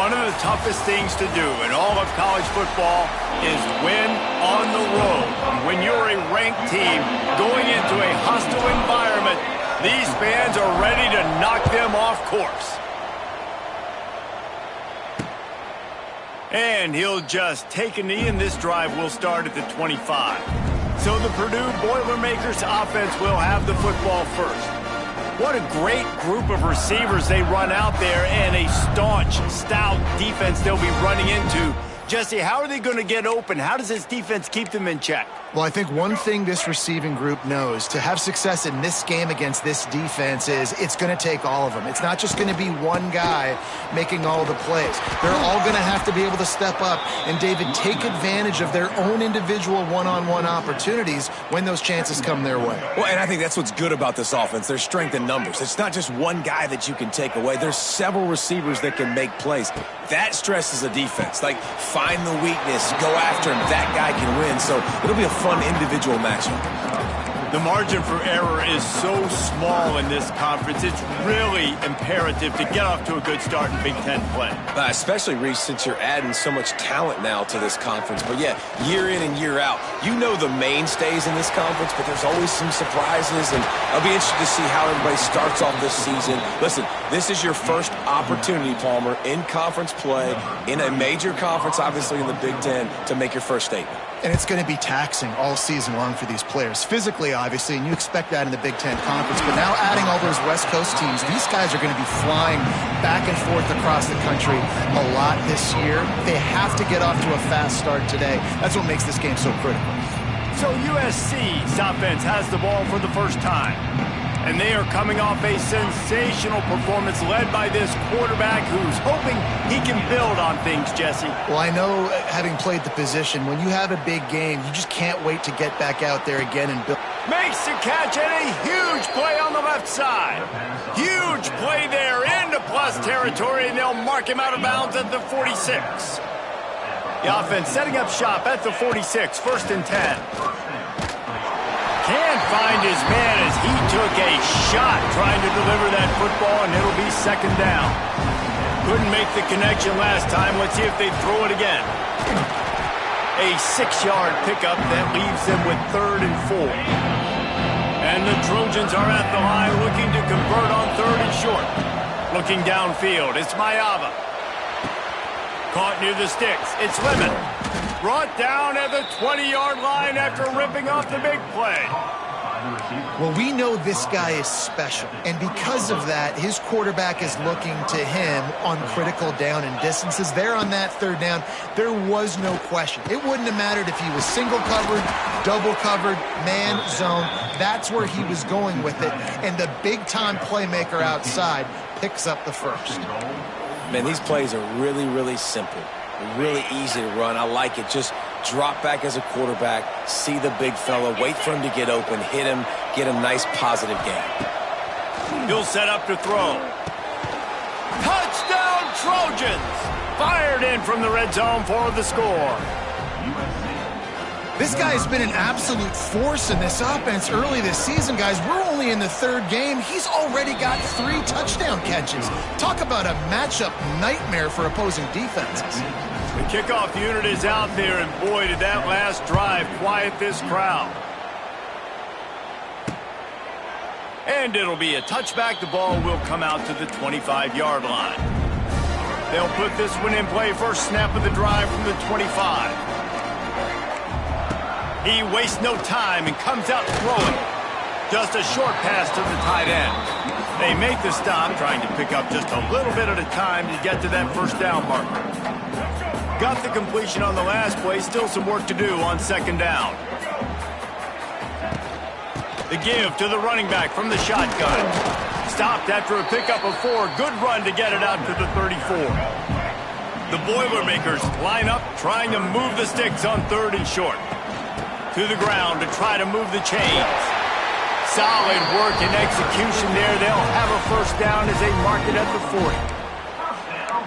One of the toughest things to do in all of college football is win on the road. When you're a ranked team going into a hostile environment, these fans are ready to knock them off course. And he'll just take a knee, and this drive will start at the 25. So the Purdue Boilermakers offense will have the football first. What a great group of receivers they run out there, and a staunch, stout defense they'll be running into. Jesse, how are they going to get open? How does this defense keep them in check? Well, I think one thing this receiving group knows to have success in this game against this defense is it's going to take all of them. It's not just going to be one guy making all the plays. They're all going to have to be able to step up and, David, take advantage of their own individual one-on-one opportunities when those chances come their way. Well, and I think that's what's good about this offense. There's strength in numbers. It's not just one guy that you can take away. There's several receivers that can make plays. That stresses a defense. Like, find the weakness, go after him. That guy can win. So it'll be a fun individual matchup. The margin for error is so small in this conference. It's really imperative to get off to a good start in Big Ten play. Especially, Reese, since you're adding so much talent now to this conference. But, yeah, year in and year out, you know the mainstays in this conference, but there's always some surprises, and I'll be interested to see how everybody starts off this season. Listen, this is your first opportunity, Palmer, in conference play, in a major conference, obviously in the Big Ten, to make your first statement. And it's going to be taxing all season long for these players. Physically, obviously, and you expect that in the Big Ten Conference. But now adding all those West Coast teams, these guys are going to be flying back and forth across the country a lot this year. They have to get off to a fast start today. That's what makes this game so critical. So USC's offense has the ball for the first time. And they are coming off a sensational performance led by this quarterback who's hoping he can build on things, Jesse. Well, I know, having played the position, when you have a big game, you just can't wait to get back out there again and build. Makes the catch, and a huge play on the left side. Huge play there into plus territory, and they'll mark him out of bounds at the 46. The offense setting up shop at the 46, 1st and 10. Can't find his man as he took a shot trying to deliver that football, and it'll be 2nd down. Couldn't make the connection last time. Let's see if they throw it again. A 6-yard pickup that leaves them with 3rd and 4. And the Trojans are at the line looking to convert on 3rd and short. Looking downfield, it's Mayava. Caught near the sticks, it's Lemon. Brought down at the 20-yard line after ripping off the big play. Well, we know this guy is special, and because of that, his quarterback is looking to him on critical down and distances. There on that 3rd down, there was no question. It wouldn't have mattered if he was single covered, double covered, man, zone. That's where he was going with it, and the big-time playmaker outside picks up the first. Man, these plays are really, really simple. Really easy to run. I like it. Just drop back as a quarterback, see the big fella, wait for him to get open, hit him, get a nice positive gain. He'll set up to throw. Touchdown Trojans! Fired in from the red zone for the score. This guy has been an absolute force in this offense early this season, guys. We're only in the 3rd game. He's already got 3 touchdown catches. Talk about a matchup nightmare for opposing defenses. The kickoff unit is out there, and boy, did that last drive quiet this crowd. And it'll be a touchback. The ball will come out to the 25-yard line. They'll put this one in play. First snap of the drive from the 25. He wastes no time and comes out throwing. Just a short pass to the tight end. They make the stop, trying to pick up just a little bit at a time to get to that 1st down marker. Got the completion on the last play. Still some work to do on 2nd down. The give to the running back from the shotgun. Stopped after a pickup of 4. Good run to get it out to the 34. The Boilermakers line up, trying to move the sticks on 3rd and short. To the ground to try to move the chains. Solid work and execution there. They'll have a 1st down as they mark it at the 40.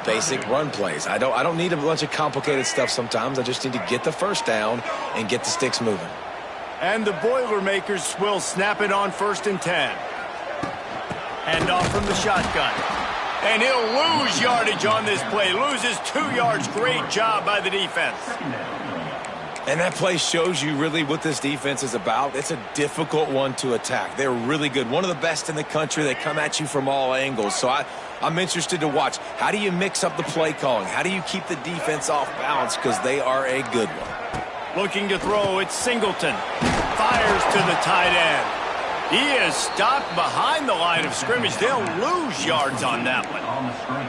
Basic run plays. I don't need a bunch of complicated stuff sometimes. I just need to get the 1st down and get the sticks moving. And the Boilermakers will snap it on 1st and 10. Hand off from the shotgun. And he'll lose yardage on this play. Loses 2 yards. Great job by the defense. And that play shows you really what this defense is about. It's a difficult one to attack. They're really good. One of the best in the country. They come at you from all angles. So I'm interested to watch. How do you mix up the play calling? How do you keep the defense off balance? Because they are a good one. Looking to throw, it's Singleton. Fires to the tight end. He is stopped behind the line of scrimmage. They'll lose yards on that one.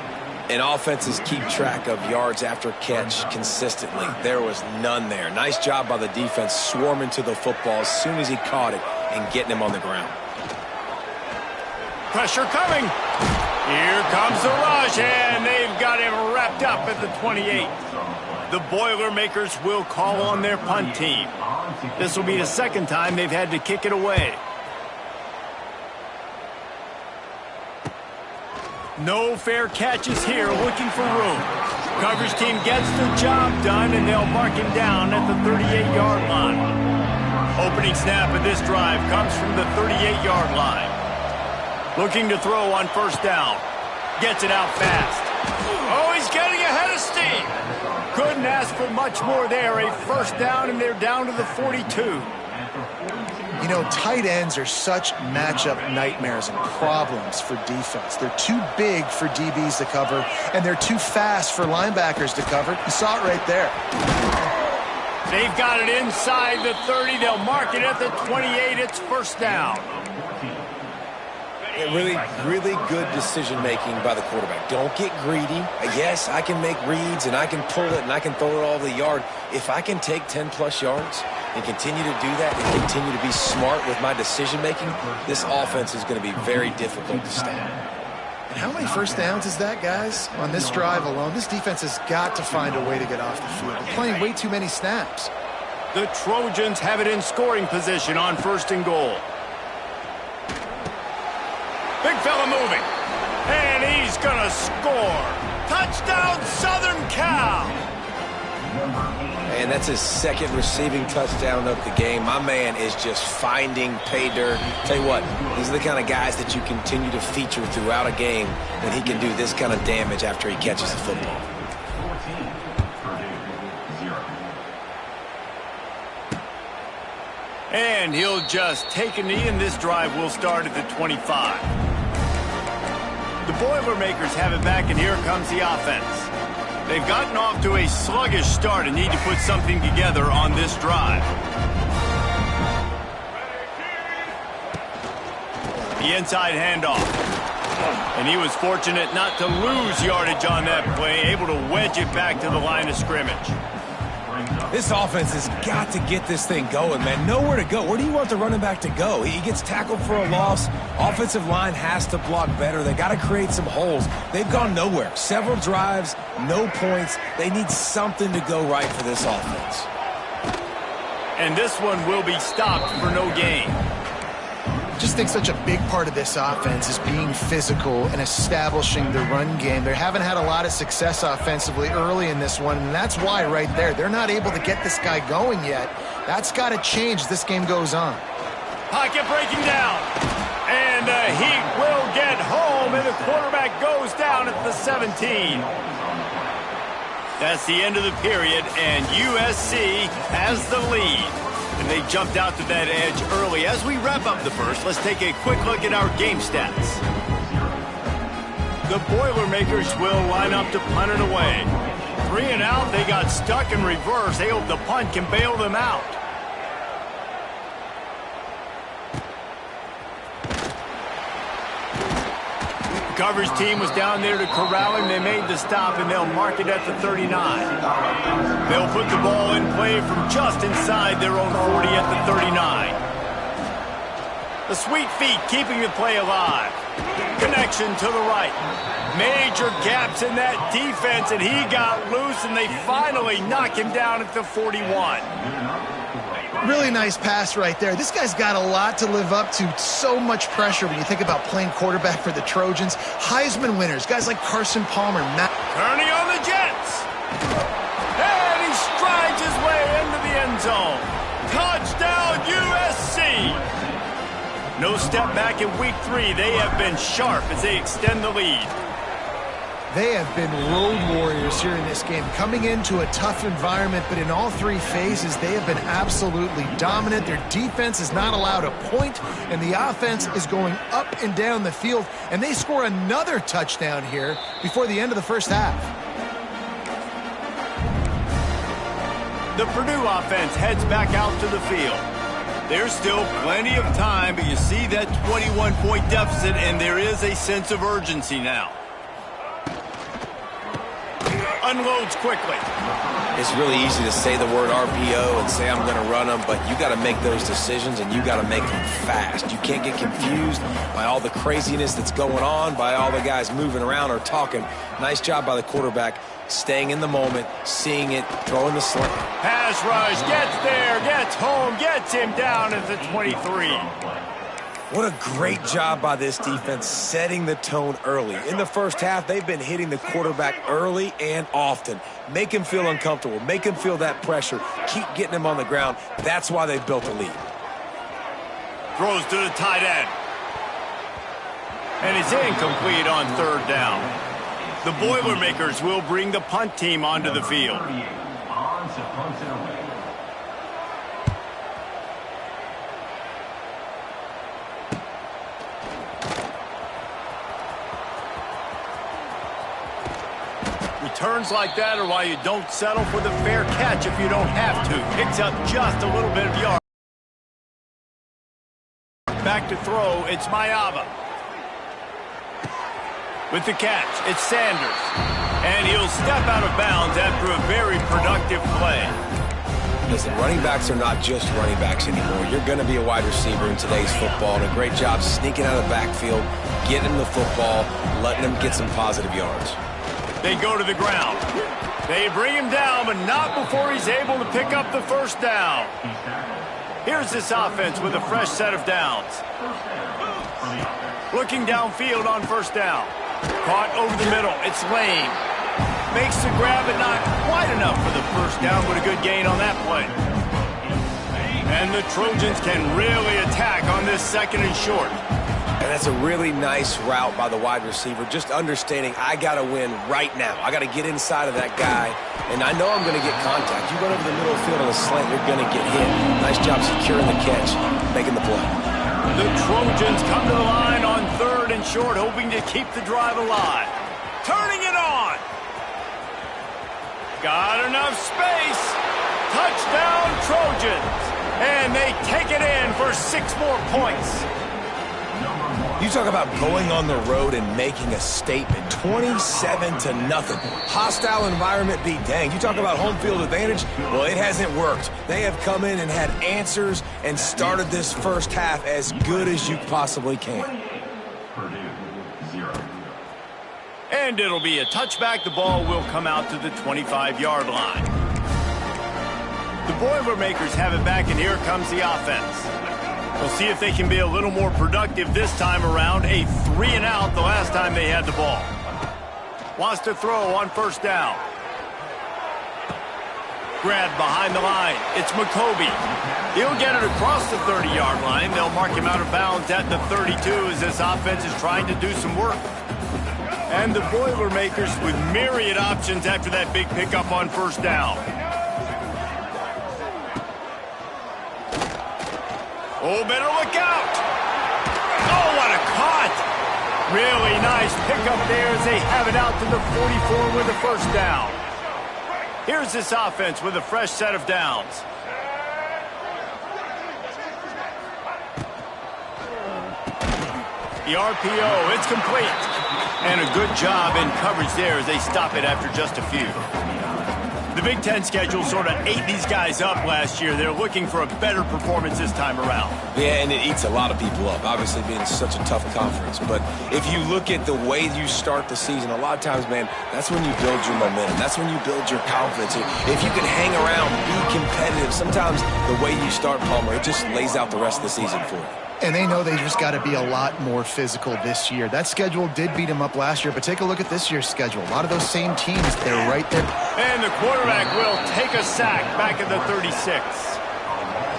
And offenses keep track of yards after catch consistently. There was none there. Nice job by the defense swarming to the football as soon as he caught it and getting him on the ground. Pressure coming. Here comes the rush, and they've got him wrapped up at the 28. The Boilermakers will call on their punt team. This will be the second time they've had to kick it away. No fair catches here, looking for room. Coverage team gets the job done, and they'll mark him down at the 38-yard line. Opening snap of this drive comes from the 38-yard line. Looking to throw on first down. Gets it out fast. Oh, he's getting ahead of steam. Couldn't ask for much more there. A first down, and they're down to the 42. You know, tight ends are such matchup nightmares and problems for defense. They're too big for DBs to cover, and they're too fast for linebackers to cover. You saw it right there. They've got it inside the 30. They'll mark it at the 28. It's first down. Really good decision-making by the quarterback. Don't get greedy. Yes, I can make reads, and I can pull it, and I can throw it all over the yard. If I can take 10-plus yards and continue to do that and continue to be smart with my decision-making, this offense is going to be very difficult to stop. And how many first downs is that, guys? On this drive alone, this defense has got to find a way to get off the field. They're playing way too many snaps. The Trojans have it in scoring position on first and goal. Big fella moving. And he's going to score. Touchdown, Southern Cal. And that's his second receiving touchdown of the game. My man is just finding pay dirt. Tell you what, these are the kind of guys that you continue to feature throughout a game when he can do this kind of damage after he catches the football. And he'll just take a knee, and this drive will start at the 25. The Boilermakers have it back, and here comes the offense. They've gotten off to a sluggish start and need to put something together on this drive. The inside handoff. And he was fortunate not to lose yardage on that play, able to wedge it back to the line of scrimmage. This offense has got to get this thing going, man. Nowhere to go. Where do you want the running back to go? He gets tackled for a loss. Offensive line has to block better. They got to create some holes. They've gone nowhere. Several drives, no points. They need something to go right for this offense. And this one will be stopped for no gain. I just think such a big part of this offense is being physical and establishing the run game. They haven't had a lot of success offensively early in this one, and that's why right there. They're not able to get this guy going yet. That's got to change as this game goes on. Pocket breaking down. And he will get home, and the quarterback goes down at the 17. That's the end of the period, and USC has the lead. And they jumped out to that edge early. As we wrap up the first, let's take a quick look at our game stats. The Boilermakers will line up to punt it away. 3 and out, they got stuck in reverse. They hope the punt can bail them out. Coverage team was down there to corral him. They made the stop, and they'll mark it at the 39. They'll put the ball in play from just inside their own 40 at the 39. The sweet feet keeping the play alive. Connection to the right. Major gaps in that defense, and he got loose, and they finally knock him down at the 41. Really nice pass right there. This guy's got a lot to live up to. So much pressure when you think about playing quarterback for the Trojans. Heisman winners, guys like Carson Palmer, Matt. Kearney on the Jets. And he strides his way into the end zone. Touchdown, USC. No step back in week 3. They have been sharp as they extend the lead. They have been road warriors here in this game, coming into a tough environment, but in all three phases, they have been absolutely dominant. Their defense is not allowed a point, and the offense is going up and down the field, and they score another touchdown here before the end of the first half. The Purdue offense heads back out to the field. There's still plenty of time, but you see that 21-point deficit, and there is a sense of urgency now. Unloads quickly. It's really easy to say the word RPO and say I'm going to run them, but you got to make those decisions, and you got to make them fast. You can't get confused by all the craziness that's going on, by all the guys moving around or talking. Nice job by the quarterback, staying in the moment, seeing it, throwing the slant. Pass rush, gets there, gets home, gets him down at the 23. What a great job by this defense setting the tone early. In the first half, they've been hitting the quarterback early and often. Make him feel uncomfortable. Make him feel that pressure. Keep getting him on the ground. That's why they've built a lead. Throws to the tight end. And it's incomplete on third down. The Boilermakers will bring the punt team onto the field. Returns like that are why you don't settle for the fair catch if you don't have to. Picks up just a little bit of yard. Back to throw, it's Mayaba. With the catch, it's Sanders. And he'll step out of bounds after a very productive play. Listen, running backs are not just running backs anymore. You're going to be a wide receiver in today's football, and a great job sneaking out of the backfield, getting him the football, letting him get some positive yards. They go to the ground. They bring him down, but not before he's able to pick up the first down. Here's this offense with a fresh set of downs. Looking downfield on first down. Caught over the middle. It's Lane. Makes the grab, but not quite enough for the first down, but a good gain on that play. And the Trojans can really attack on this second and short. And that's a really nice route by the wide receiver, just understanding I got to win right now. I got to get inside of that guy, and I know I'm going to get contact. You run over the middle of the field on a slant, you're going to get hit. Nice job securing the catch, making the play. The Trojans come to the line on third and short, hoping to keep the drive alive. Turning it on. Got enough space. Touchdown, Trojans. And they take it in for 6 more points. You talk about going on the road and making a statement. 27-0. Hostile environment be danged. You talk about home field advantage. Well, it hasn't worked. They have come in and had answers and started this first half as good as you possibly can. And it'll be a touchback. The ball will come out to the 25-yard line. The Boilermakers have it back, and here comes the offense. We'll see if they can be a little more productive this time around. A 3-and-out the last time they had the ball. Wants to throw on first down. Grabbed behind the line. It's McCoby. He'll get it across the 30-yard line. They'll mark him out of bounds at the 32 as this offense is trying to do some work. And the Boilermakers with myriad options after that big pickup on first down. Oh, better look out. Oh, what a caught. Really nice pickup there as they have it out to the 44 with a first down. Here's this offense with a fresh set of downs. The RPO, it's complete. And a good job in coverage there as they stop it after just a few. The Big Ten schedule sort of ate these guys up last year. They're looking for a better performance this time around. Yeah, and it eats a lot of people up, obviously being such a tough conference. But if you look at the way you start the season, a lot of times, man, that's when you build your momentum. That's when you build your confidence. If you can hang around, be competitive, sometimes the way you start, Palmer, it just lays out the rest of the season for you. And they know they just got to be a lot more physical this year. That schedule did beat them up last year, but take a look at this year's schedule. A lot of those same teams, they're right there. And the quarterback will take a sack back at the 36.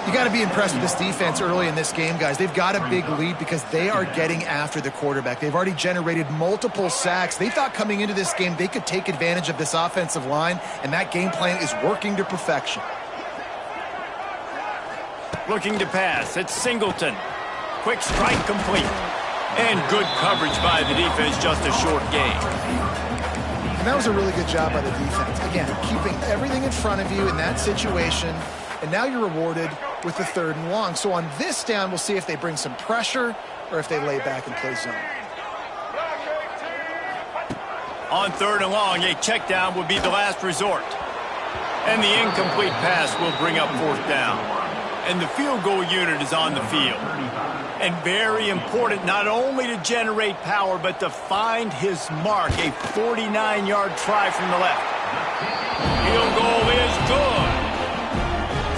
You got to be impressed with this defense early in this game, guys. They've got a big lead because they are getting after the quarterback. They've already generated multiple sacks. They thought coming into this game they could take advantage of this offensive line, and that game plan is working to perfection. Looking to pass. It's Singleton. Quick strike complete. And good coverage by the defense, just a short gain. And that was a really good job by the defense. Again, keeping everything in front of you in that situation. And now you're rewarded with the 3rd and long. So on this down, we'll see if they bring some pressure or if they lay back and play zone. On 3rd and long, a check down would be the last resort. And the incomplete pass will bring up 4th down. And the field goal unit is on the field. And very important not only to generate power, but to find his mark. A 49-yard try from the left. Field goal is good.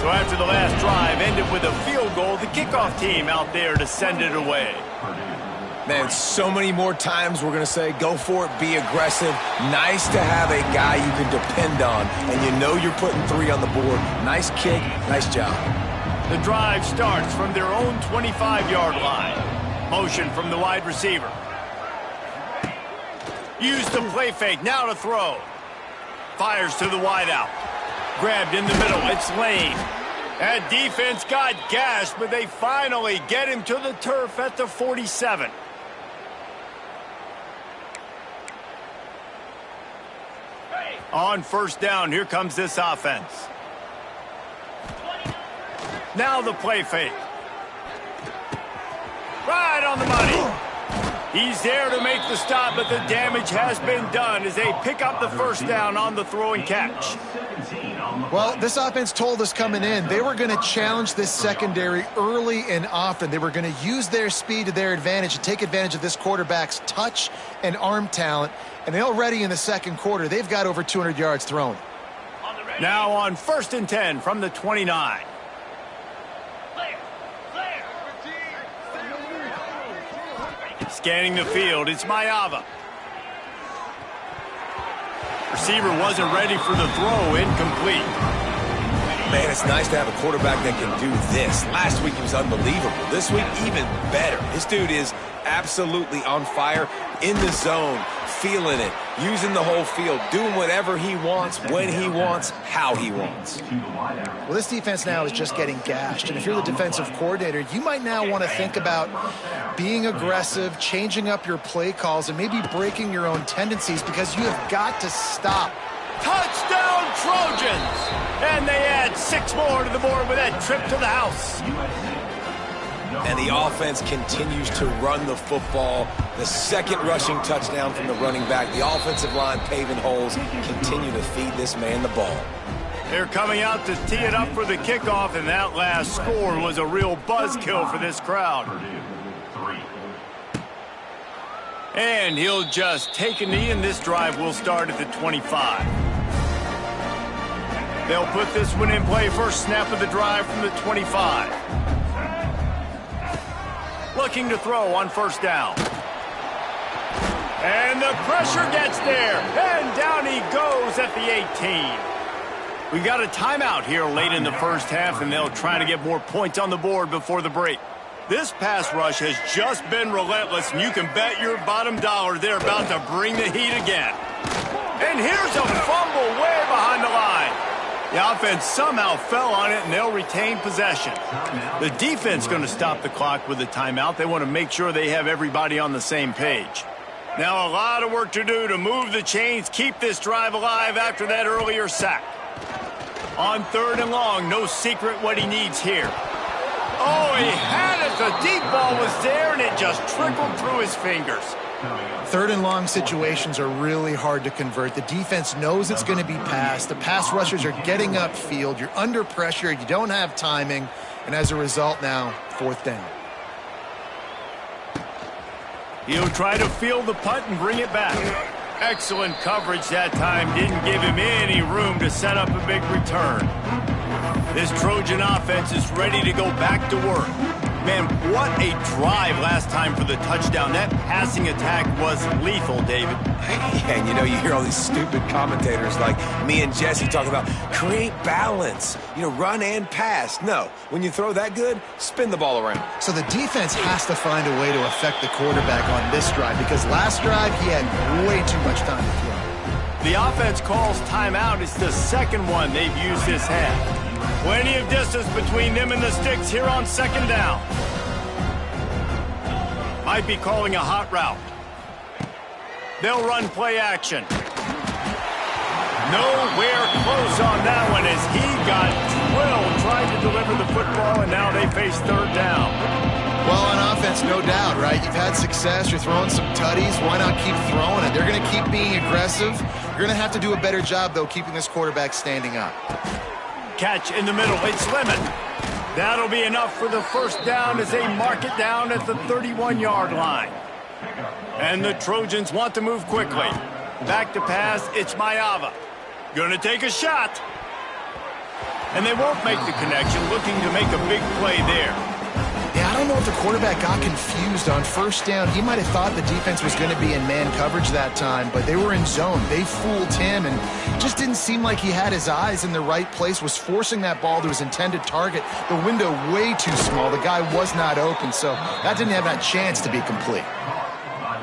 So after the last drive ended with a field goal, the kickoff team out there to send it away. Man, so many more times we're going to say, go for it, be aggressive. Nice to have a guy you can depend on, and you know you're putting 3 on the board. Nice kick, nice job. The drive starts from their own 25-yard line. Motion from the wide receiver. Use the play fake, now to throw. Fires to the wideout. Grabbed in the middle, it's Lane. That defense got gashed, but they finally get him to the turf at the 47. On 1st down, here comes this offense. Now the play fake. Right on the money. He's there to make the stop, but the damage has been done as they pick up the 1st down on the throw and catch. Well, this offense told us coming in they were going to challenge this secondary early and often. They were going to use their speed to their advantage and take advantage of this quarterback's touch and arm talent. And already in the 2nd quarter, they've got over 200 yards thrown. Now on 1st and 10 from the 29. Scanning the field, it's Mayava. Receiver wasn't ready for the throw, incomplete. Man, it's nice to have a quarterback that can do this. Last week he was unbelievable. This week, even better. This dude is absolutely on fire, in the zone, feeling it, using the whole field, doing whatever he wants, when he wants, how he wants. Well, this defense now is just getting gashed. And if you're the defensive coordinator, you might now want to think about being aggressive, changing up your play calls, and maybe breaking your own tendencies because you have got to stop. Touchdown, Trojans! And they add 6 more to the board with that trip to the house. And the offense continues to run the football. The 2nd rushing touchdown from the running back. The offensive line paving holes. Continue to feed this man the ball. They're coming out to tee it up for the kickoff, and that last score was a real buzzkill for this crowd. And he'll just take a knee, and this drive will start at the 25. They'll put this one in play. First snap of the drive from the 25. Looking to throw on 1st down. And the pressure gets there. And down he goes at the 18. We got a timeout here late in the 1st half, and they'll try to get more points on the board before the break. This pass rush has just been relentless, and you can bet your bottom dollar they're about to bring the heat again. And here's a fumble way behind the line. The offense somehow fell on it, and they'll retain possession. The defense going to stop the clock with a timeout. They want to make sure they have everybody on the same page. Now a lot of work to do to move the chains, keep this drive alive after that earlier sack. On 3rd and long, no secret what he needs here. Oh, he had it. The deep ball was there, and it just trickled through his fingers. 3rd and long situations are really hard to convert. The defense knows it's going to be passed. The pass rushers are getting upfield. You're under pressure. You don't have timing. And as a result now, 4th down. He'll try to field the punt and bring it back. Excellent coverage that time. Didn't give him any room to set up a big return. This Trojan offense is ready to go back to work. Man, what a drive last time for the touchdown. That passing attack was lethal, David. And you hear all these stupid commentators like me and Jesse talking about create balance, run and pass. No, when you throw that good, spin the ball around. So the defense has to find a way to affect the quarterback on this drive because last drive he had way too much time to throw. The offense calls timeout. It's the second one they've used this half. Plenty of distance between them and the sticks here on second down. Might be calling a hot route. They'll run play action. Nowhere close on that one as he got drilled trying to deliver the football, and now they face third down. Well, on offense, no doubt, right? You've had success. You're throwing some tutties. Why not keep throwing it? They're going to keep being aggressive. You're going to have to do a better job, though, keeping this quarterback standing up. Catch in the middle. It's Lemon. That'll be enough for the first down as they mark it down at the 31-yard line. And the Trojans want to move quickly. Back to pass. It's Mayava. Gonna take a shot. And they won't make the connection. Looking to make a big play there. Yeah, I don't know if the quarterback got confused on first down. He might have thought the defense was going to be in man coverage that time, but they were in zone. They fooled him and just didn't seem like he had his eyes in the right place, was forcing that ball to his intended target. The window way too small. The guy was not open, so that didn't have that chance to be complete.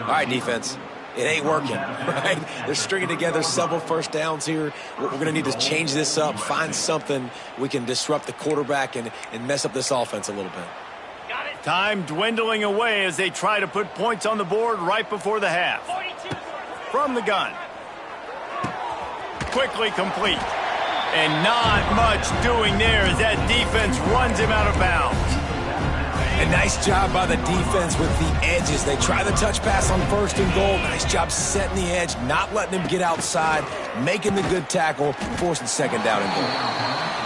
All right, defense. It ain't working, right? They're stringing together several first downs here. We're going to need to change this up, find something we can disrupt the quarterback and mess up this offense a little bit. Time dwindling away as they try to put points on the board right before the half. From the gun. Quickly complete. And not much doing there as that defense runs him out of bounds. A nice job by the defense with the edges. They try the touch pass on first and goal. Nice job setting the edge, not letting him get outside, making the good tackle, forcing second down and goal.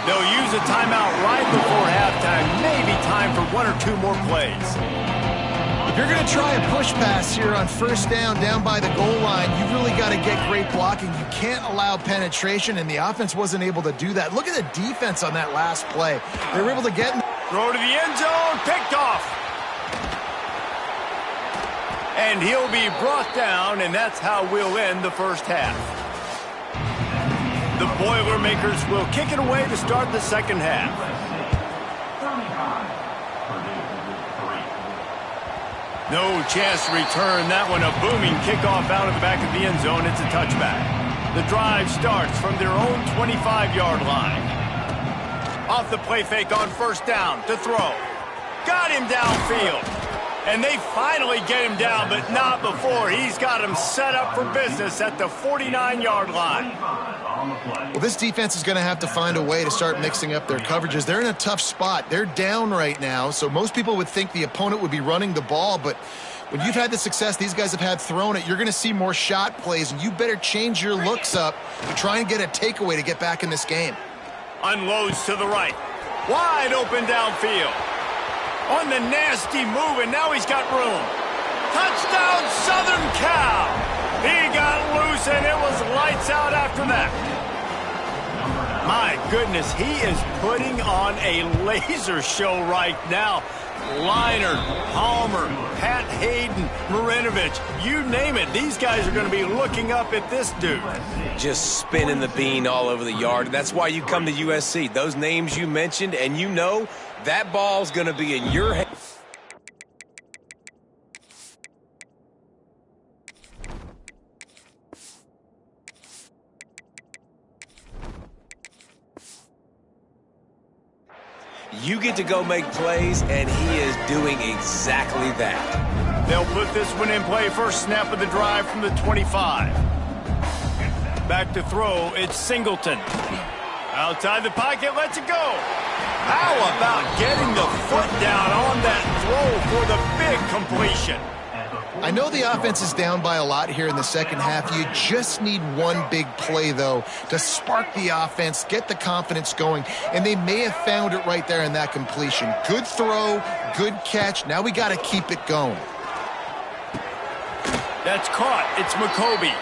They'll use a timeout right before halftime. Maybe time for one or two more plays. If you're going to try a push pass here on first down by the goal line, you really got to get great blocking. You can't allow penetration, and the offense wasn't able to do that. Look at the defense on that last play. They were able to get... Throw to the end zone, picked off. And he'll be brought down, and that's how we'll end the first half. The Boilermakers will kick it away to start the second half. No chance to return that one. A booming kickoff out of the back of the end zone. It's a touchback. The drive starts from their own 25-yard line. Off the play fake on first down to throw. Got him downfield. And they finally get him down, but not before. He's got him set up for business at the 49-yard line. Well, this defense is going to have to find a way to start mixing up their coverages. They're in a tough spot. They're down right now, so most people would think the opponent would be running the ball, but when you've had the success these guys have had throwing it, you're going to see more shot plays, and you better change your looks up to try and get a takeaway to get back in this game. Unloads to the right. Wide open downfield. On the nasty move, and now he's got room. Touchdown, Southern Cal. He got loose, and it was lights out after that. My goodness, he is putting on a laser show right now. Leinart, Palmer, Pat Hayden, Marinovich, you name it. These guys are going to be looking up at this dude. Just spinning the bean all over the yard. That's why you come to USC. Those names you mentioned, and you know that ball's going to be in your hand. You get to go make plays, and he is doing exactly that. They'll put this one in play. First snap of the drive from the 25. Back to throw, it's Singleton. Outside the pocket, lets it go. How about getting the foot down on that throw for the big completion? I know the offense is down by a lot here in the second half. You just need one big play, though, to spark the offense, get the confidence going, and they may have found it right there in that completion. Good throw, good catch. Now we got to keep it going. That's caught. It's McCoby.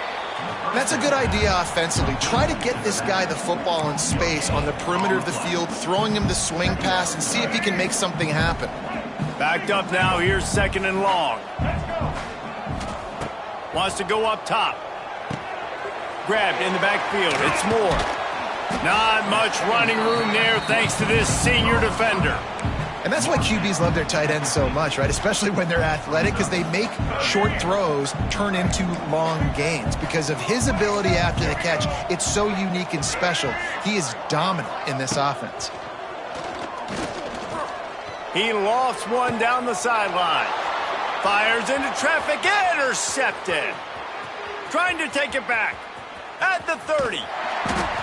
That's a good idea offensively. Try to get this guy the football in space on the perimeter of the field, throwing him the swing pass, and see if he can make something happen. Backed up now. Here's 2nd and long. Wants to go up top. Grabbed in the backfield. It's Moore. Not much running room there thanks to this senior defender. And that's why QBs love their tight ends so much, right? Especially when they're athletic, because they make short throws turn into long gains. Because of his ability after the catch, it's so unique and special. He is dominant in this offense. He lofts one down the sideline. Fires into traffic. Intercepted. Trying to take it back. At the 30.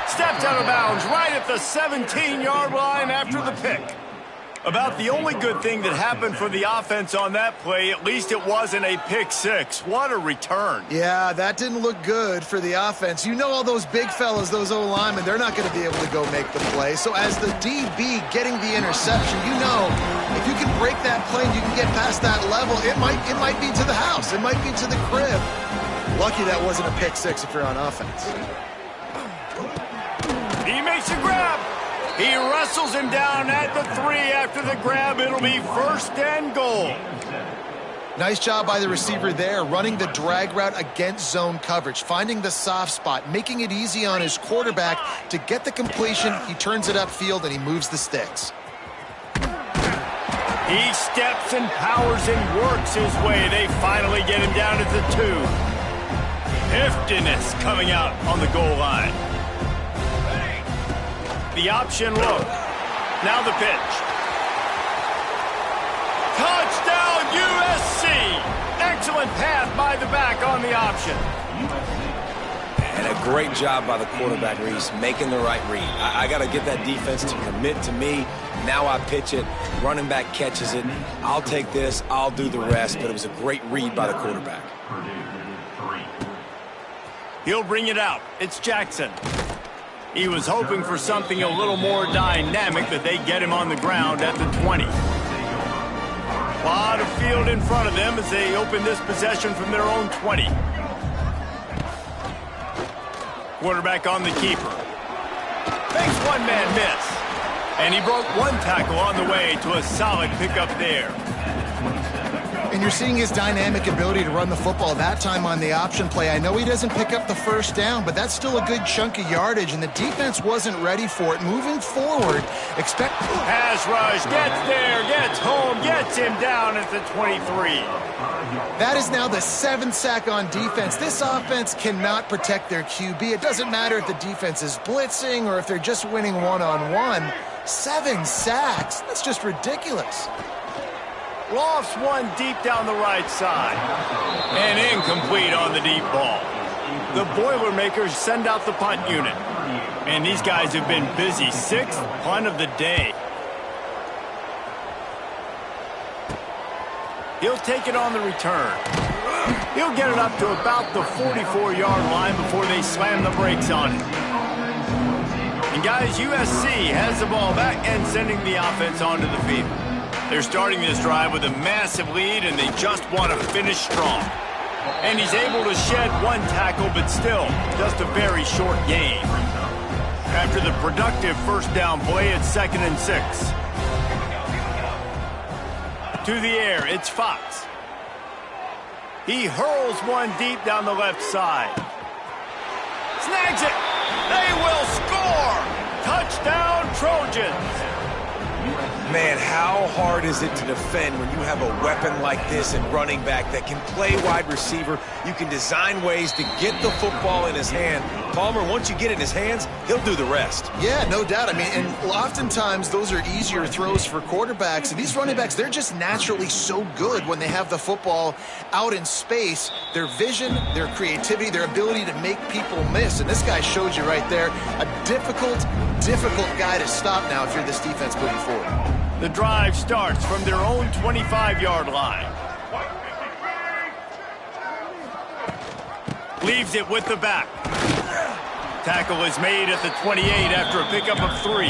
Stepped out of bounds right at the 17-yard line after the pick. About the only good thing that happened for the offense on that play, at least it wasn't a pick six. What a return. Yeah, that didn't look good for the offense. You know all those big fellas, those O-linemen, they're not going to be able to go make the play. So as the DB getting the interception, you know if you can break that play and you can get past that level, it might be to the house. It might be to the crib. Lucky that wasn't a pick six if you're on offense. He makes a grab. He wrestles him down at the 3 after the grab. It'll be 1st and goal. Nice job by the receiver there, running the drag route against zone coverage, finding the soft spot, making it easy on his quarterback to get the completion. He turns it upfield and he moves the sticks. He steps and powers and works his way. They finally get him down at the 2. Heftiness coming out on the goal line. The option look. Now the pitch. Touchdown USC. Excellent pass by the back on the option. And a great job by the quarterback, Reese, making the right read. I got to get that defense to commit to me. Now I pitch it. Running back catches it. I'll take this. I'll do the rest. But it was a great read by the quarterback. He'll bring it out. It's Jackson. He was hoping for something a little more dynamic, but they get him on the ground at the 20. A lot of field in front of them as they open this possession from their own 20. Quarterback on the keeper. Makes one-man miss. And he broke one tackle on the way to a solid pickup there. And you're seeing his dynamic ability to run the football that time on the option play. I know he doesn't pick up the 1st down, but that's still a good chunk of yardage, and the defense wasn't ready for it. Moving forward, expect... Pass rush, gets there, gets home, gets him down at the 23. That is now the 7th sack on defense. This offense cannot protect their QB. It doesn't matter if the defense is blitzing or if they're just winning one-on-one. 7 sacks. That's just ridiculous. Lofts one deep down the right side. And incomplete on the deep ball. The Boilermakers send out the punt unit. And these guys have been busy. 6th punt of the day. He'll take it on the return. He'll get it up to about the 44-yard line before they slam the brakes on it. And guys, USC has the ball back and sending the offense onto the field. They're starting this drive with a massive lead, and they just want to finish strong. And he's able to shed one tackle, but still, just a very short gain. After the productive 1st down play, it's 2nd and 6. To the air, it's Fox. He hurls one deep down the left side. Snags it. They will score. Touchdown, Trojans. Man, how hard is it to defend when you have a weapon like this and running back that can play wide receiver? You can design ways to get the football in his hand. Palmer, once you get it in his hands, he'll do the rest. Yeah, no doubt. I mean, and oftentimes those are easier throws for quarterbacks. And these running backs, they're just naturally so good when they have the football out in space. Their vision, their creativity, their ability to make people miss. And this guy showed you right there, a difficult guy to stop now if you're this defense moving forward. The drive starts from their own 25-yard line. Leaves it with the back. Tackle is made at the 28 after a pickup of 3.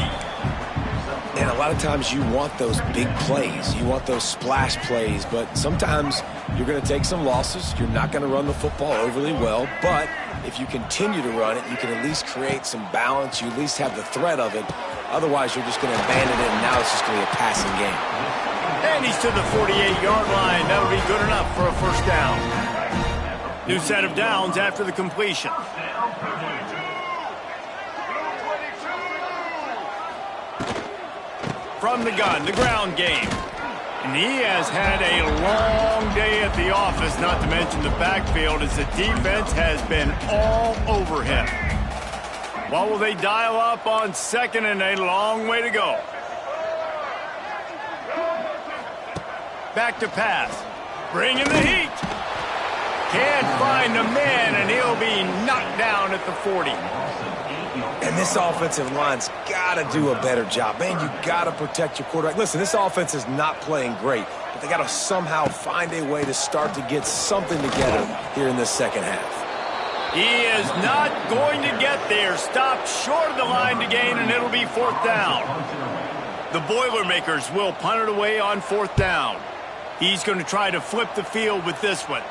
And a lot of times you want those big plays. You want those splash plays, but sometimes you're going to take some losses. You're not going to run the football overly well, but if you continue to run it, you can at least create some balance. You at least have the threat of it. Otherwise, you're just going to abandon it, and now it's just going to be a passing game. And he's to the 48-yard line. That'll be good enough for a first down. New set of downs after the completion. From the gun, the ground game. And he has had a long day at the office, not to mention the backfield, as the defense has been all over him. What will they dial up on second and a long way to go? Back to pass. Bringing the heat. Can't find a man, and he'll be knocked down at the 40. And this offensive line's got to do a better job. Man, you got to protect your quarterback. Listen, this offense is not playing great, but they got to somehow find a way to start to get something together here in the second half. He is not going to get there. Stopped short of the line to gain, and it'll be fourth down. The Boilermakers will punt it away on fourth down. He's going to try to flip the field with this one.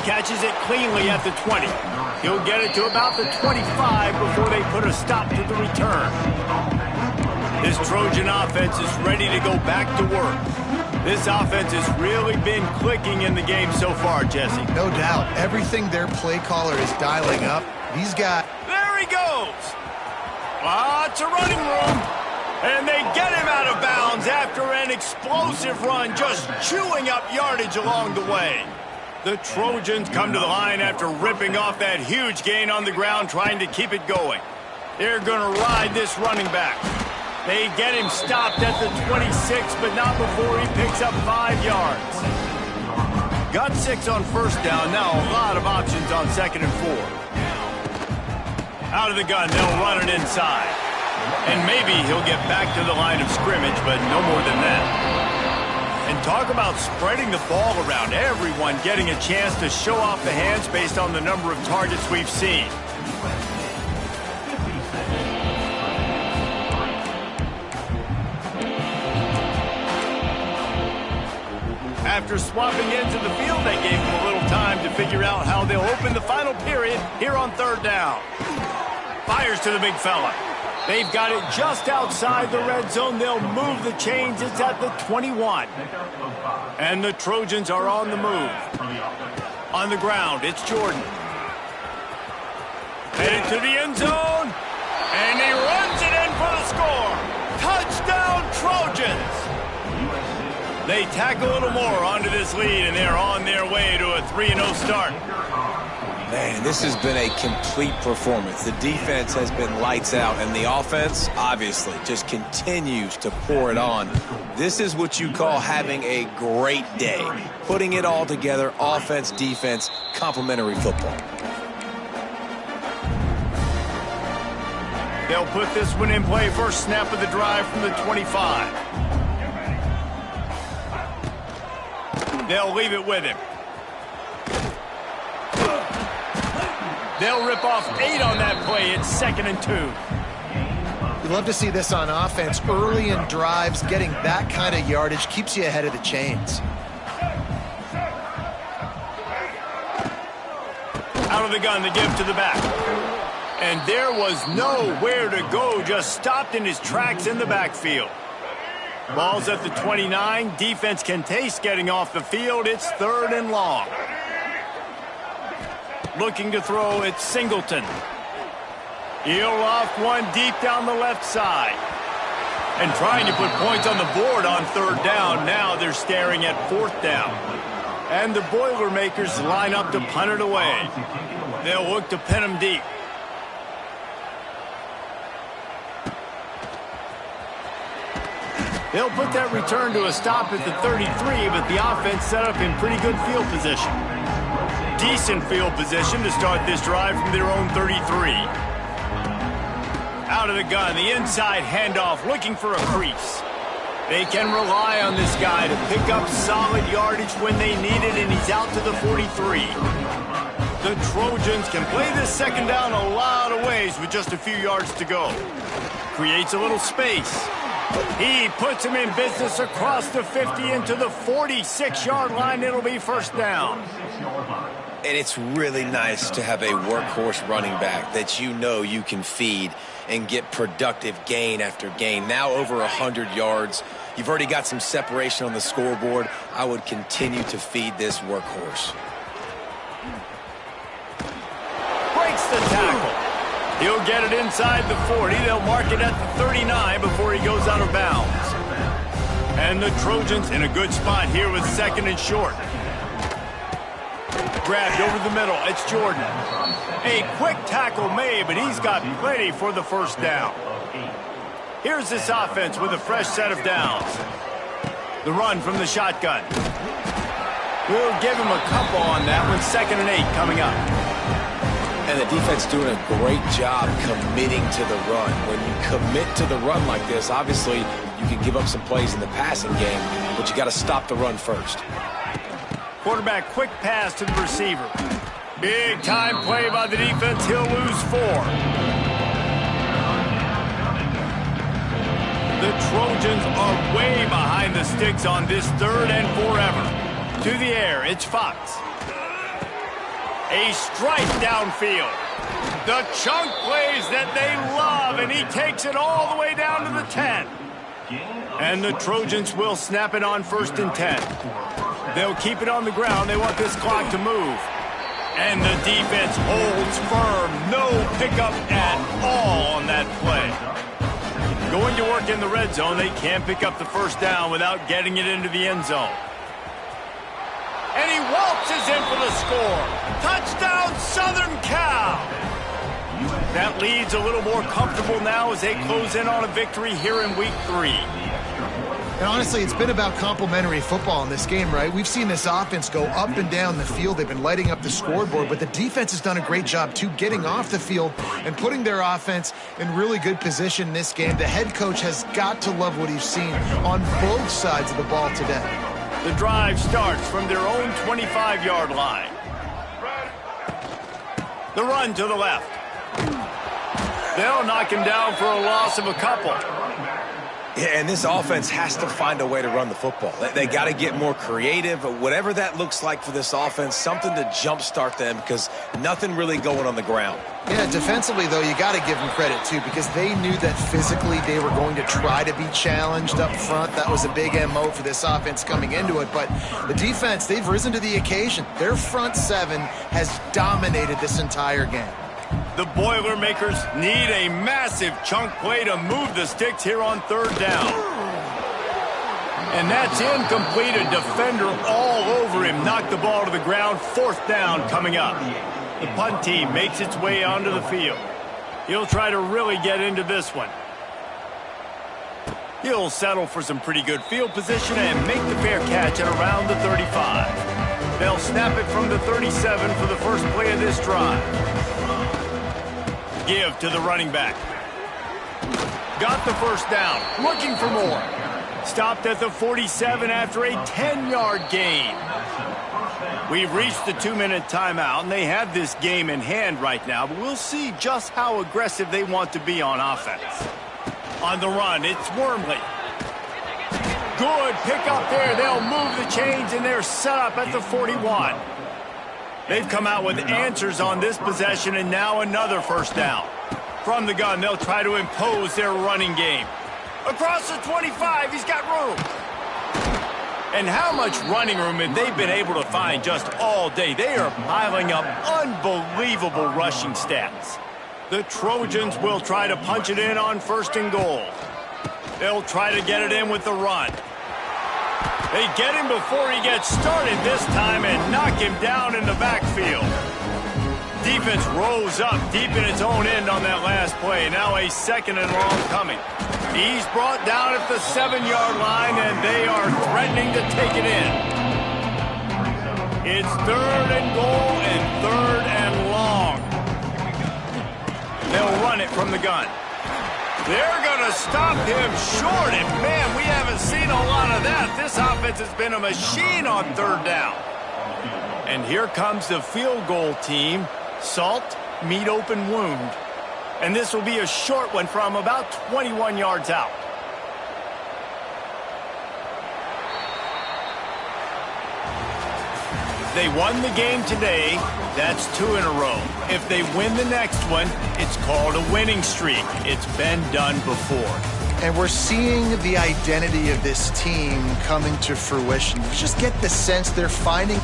Catches it cleanly at the 20. He'll get it to about the 25 before they put a stop to the return. This Trojan offense is ready to go back to work. This offense has really been clicking in the game so far, Jesse. No doubt. Everything their play caller is dialing up, these guys... There he goes! Lots of running room. And they get him out of bounds after an explosive run, just chewing up yardage along the way. The Trojans come to the line after ripping off that huge gain on the ground, trying to keep it going. They're going to ride this running back. They get him stopped at the 26, but not before he picks up 5 yards. Got 6 on first down. Now a lot of options on second and 4. Out of the gun, they'll run it inside. And maybe he'll get back to the line of scrimmage, but no more than that. And talk about spreading the ball around. Everyone getting a chance to show off the hands based on the number of targets we've seen. After swapping into the field, they gave him a little time to figure out how they'll open the final period here on third down. Fires to the big fella. They've got it just outside the red zone. They'll move the chains. It's at the 21. And the Trojans are on the move. On the ground, it's Jordan. Headed to the end zone. And he runs it in for the score. Touchdown, Trojans. They tack a little more onto this lead, and they're on their way to a 3-0 start. Man, this has been a complete performance. The defense has been lights out, and the offense, obviously, just continues to pour it on. This is what you call having a great day. Putting it all together, offense, defense, complementary football. They'll put this one in play. First snap of the drive from the 25. They'll leave it with him. They'll rip off 8 on that play. It's 2nd and 2. You'd love to see this on offense. Early in drives, getting that kind of yardage keeps you ahead of the chains. Out of the gun, the give to the back. And there was nowhere to go, just stopped in his tracks in the backfield. Ball's at the 29. Defense can taste getting off the field. It's 3rd and long. Looking to throw, it's Singleton. He'll loft one deep down the left side. And trying to put points on the board on 3rd down. Now they're staring at 4th down. And the Boilermakers line up to punt it away. They'll look to pin him deep. They'll put that return to a stop at the 33, but the offense set up in pretty good field position. Decent field position to start this drive from their own 33. Out of the gun, the inside handoff, looking for a crease. They can rely on this guy to pick up solid yardage when they need it, and he's out to the 43. The Trojans can play this 2nd down a lot of ways with just a few yards to go. Creates a little space. He puts him in business across the 50 into the 46-yard line. It'll be 1st down. And it's really nice to have a workhorse running back that you know you can feed and get productive gain after gain. Now over 100 yards. You've already got some separation on the scoreboard. I would continue to feed this workhorse. Breaks the tackle. He'll get it inside the 40. They'll mark it at the 39 before he goes out of bounds. And the Trojans in a good spot here with 2nd and short. Grabbed over the middle. It's Jordan. A quick tackle made, but he's got plenty for the first down. Here's this offense with a fresh set of downs. The run from the shotgun. We'll give him a couple on that one. 2nd and 8 coming up. And the defense doing a great job committing to the run. When you commit to the run like this, obviously you can give up some plays in the passing game, but you got to stop the run first. Quarterback quick pass to the receiver. Big time play by the defense. He'll lose 4. The Trojans are way behind the sticks on this 3rd and forever. To the air, it's Fox. A strike downfield. The chunk plays that they love, and he takes it all the way down to the 10. And the Trojans will snap it on 1st and 10. They'll keep it on the ground. They want this clock to move. And the defense holds firm. No pickup at all on that play. Going to work in the red zone. They can't pick up the first down without getting it into the end zone. And he waltzes in for the score. Touchdown, Southern Cal. That lead's a little more comfortable now as they close in on a victory here in week 3. And honestly, it's been about complementary football in this game, right? We've seen this offense go up and down the field. They've been lighting up the scoreboard, but the defense has done a great job, too, getting off the field and putting their offense in really good position in this game. The head coach has got to love what he's seen on both sides of the ball today. The drive starts from their own 25-yard line. The run to the left. They'll knock him down for a loss of a couple. Yeah, and this offense has to find a way to run the football. They got to get more creative, whatever that looks like for this offense, something to jumpstart them because nothing really going on the ground. Yeah, defensively, though, you got to give them credit, too, because they knew that physically they were going to try to be challenged up front. That was a big MO for this offense coming into it. But the defense, they've risen to the occasion. Their front 7 has dominated this entire game. The Boilermakers need a massive chunk play to move the sticks here on 3rd down. And that's incomplete. A defender all over him. Knocked the ball to the ground. 4th down coming up. The punt team makes its way onto the field. He'll try to really get into this one. He'll settle for some pretty good field position and make the fair catch at around the 35. They'll snap it from the 37 for the first play of this drive. Give to the running back. Got the first down. Looking for more. Stopped at the 47 after a 10-yard gain. We've reached the 2-minute timeout, and they have this game in hand right now, but we'll see just how aggressive they want to be on offense. On the run, it's Wormley. Good pick up there. They'll move the chains, and they're set up at the 41. They've come out with answers on this possession, and now another first down. From the gun, they'll try to impose their running game. Across the 25, he's got room. And how much running room have they been able to find just all day? They are piling up unbelievable rushing stats. The Trojans will try to punch it in on 1st and goal. They'll try to get it in with the run. They get him before he gets started this time and knock him down in the backfield. Defense rose up deep in its own end on that last play. Now a 2nd and long coming. He's brought down at the 7-yard line, and they are threatening to take it in. It's 3rd and goal and 3rd and long. They'll run it from the gun. They're going to stop him short, and man, we haven't seen a lot of that. This offense has been a machine on 3rd down. And here comes the field goal team. Salt, meet open wound. And this will be a short one from about 21 yards out. They won the game today. That's 2 in a row. If they win the next one, it's called a winning streak. It's been done before. And we're seeing the identity of this team coming to fruition. You just get the sense they're finding